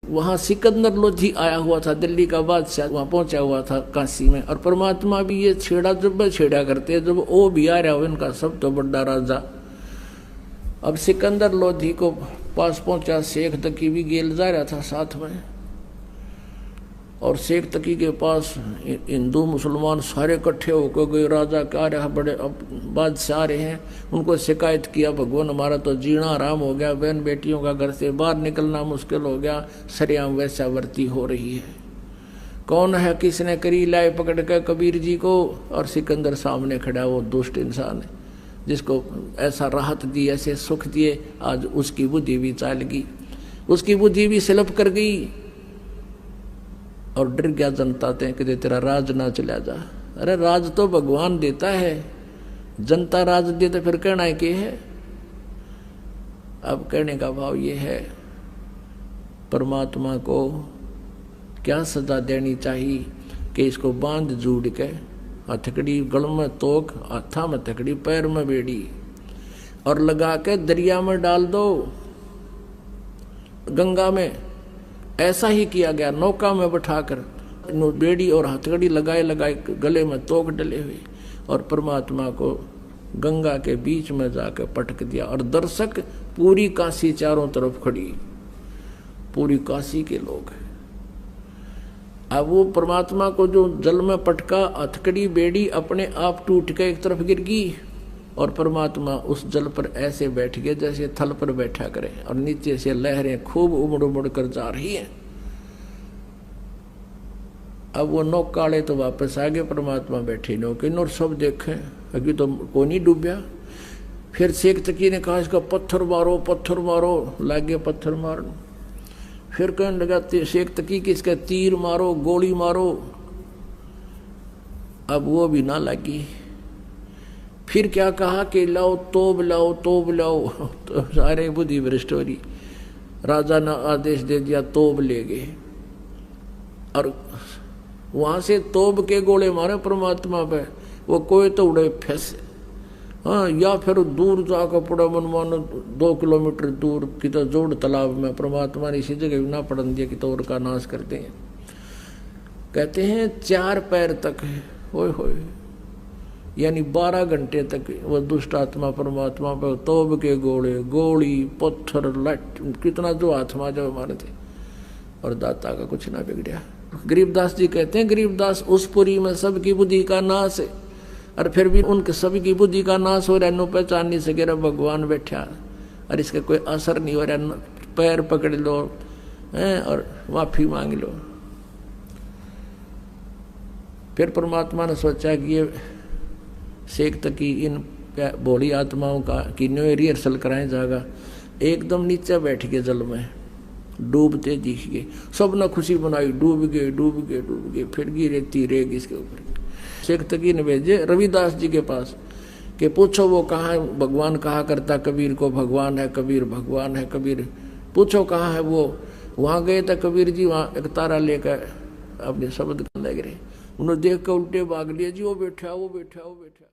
वहाँ सिकंदर लोधी आया हुआ था, दिल्ली का बादशाह वहाँ पहुंचा हुआ था काशी में। और परमात्मा भी ये छेड़ा जब छेड़ा करते जब वो भी आ रहा हो, इनका सब तो बड़ा राजा। अब सिकंदर लोधी को पास पहुंचा, शेख तकी भी गेल जा रहा था साथ में। और शेख तकी के पास हिंदू मुसलमान सारे इकट्ठे होकर गए, राजा क्या रहा, बड़े अब बादशाह आ रहे हैं। उनको शिकायत किया, भगवान हमारा तो जीना आराम हो गया, बहन बेटियों का घर से बाहर निकलना मुश्किल हो गया, सरेआम वैश्यावृत्ति हो रही है। कौन है, किसने करी, लाए पकड़ कर कबीर जी को। और सिकंदर सामने खड़ा, वो दुष्ट इंसान है जिसको ऐसा राहत दी, ऐसे सुख दिए, आज उसकी बुद्धि भी चाल गई, उसकी बुद्धि भी स्लिप कर गई। और डर गया जनता ते कि तेरा राज ना चला जा। अरे राज तो भगवान देता है, जनता राज दे तो फिर कहना के है। अब कहने का भाव ये है, परमात्मा को क्या सजा देनी चाहिए कि इसको बांध जूड़ के, हथकड़ी गल में तोक, हाथा में हथकड़ी, पैर में बेड़ी, और लगा के दरिया में डाल दो, गंगा में। ऐसा ही किया गया, नौका में बैठाकर बेड़ी और हथकड़ी लगाए लगाए, गले में तोक डले हुए, और परमात्मा को गंगा के बीच में जाकर पटक दिया। और दर्शक पूरी काशी चारों तरफ खड़ी, पूरी काशी के लोग। अब वो परमात्मा को जो जल में पटका, हथकड़ी बेड़ी अपने आप टूट के एक तरफ गिर गई, और परमात्मा उस जल पर ऐसे बैठ गए जैसे थल पर बैठा करे, और नीचे से लहरें खूब उमड़ उमड़ कर जा रही हैं। अब वो नौकाले तो वापस आ गए, परमात्मा बैठे नौके, और सब देखे अभी तो कोई नहीं डूबया। फिर शेख तकी ने कहा इसका पत्थर मारो, पत्थर मारो, लागे पत्थर मारने। फिर कहने लगा शेख तकी कि इसका तीर मारो, गोली मारो। अब वो भी ना लगी। फिर क्या कहा कि लाओ तोब लाओ, तोब लाओ। तो सारे बुद्धि भ्रष्ट हो रही। राजा ने आदेश दे दिया, तोब ले गए, और वहां से तोब के गोले मारे परमात्मा पे। वो कोई तो उड़े फंसे, हाँ, या फिर दूर जाकर पड़ा, मन मानो 2 किलोमीटर दूर की तो जोड़ तालाब में। परमात्मा ने इसी जगह ना पड़न दिया कि तोड़ का नाश करते हैं। कहते हैं 4 पैर तक है, होए होए, यानी 12 घंटे तक वो दुष्ट आत्मा परमात्मा पर तोब के गोले, गोली, पत्थर, लट, कितना जो आत्मा जो मारे थे, और दाता का कुछ ना बिगड़ा। गरीबदास जी कहते हैं, गरीबदास उस पुरी में सबकी बुद्धि का नाश है, और फिर भी उनके सबकी बुद्धि का नाश हो रहा है, नो पहचान नहीं सके रहा भगवान बैठा, और इसका कोई असर नहीं हो रहा। पैर पकड़ लो हैं और माफी मांग लो। फिर परमात्मा ने सोचा कि ये शेख तकी इन भोली आत्माओं का कि न्यू रिहर्सल कराए जाएगा। एकदम नीचे बैठ के जल में डूबते दिख गए, सब ने खुशी बनाई, डूब गए डूब गए डूब गए। फिर गिरे तीरेग इसके ऊपर। शेख तकी ने भेजे रविदास जी के पास कि पूछो वो कहाँ है, भगवान कहा करता कबीर को, भगवान है कबीर, भगवान है कबीर, पूछो कहाँ है वो। वहाँ गए तो कबीर जी वहाँ एक तारा लेकर अपने शब्द लग रहे, उन्होंने देख कर उल्टे भाग लिया जी, वो बैठा वो बैठा वो बैठा।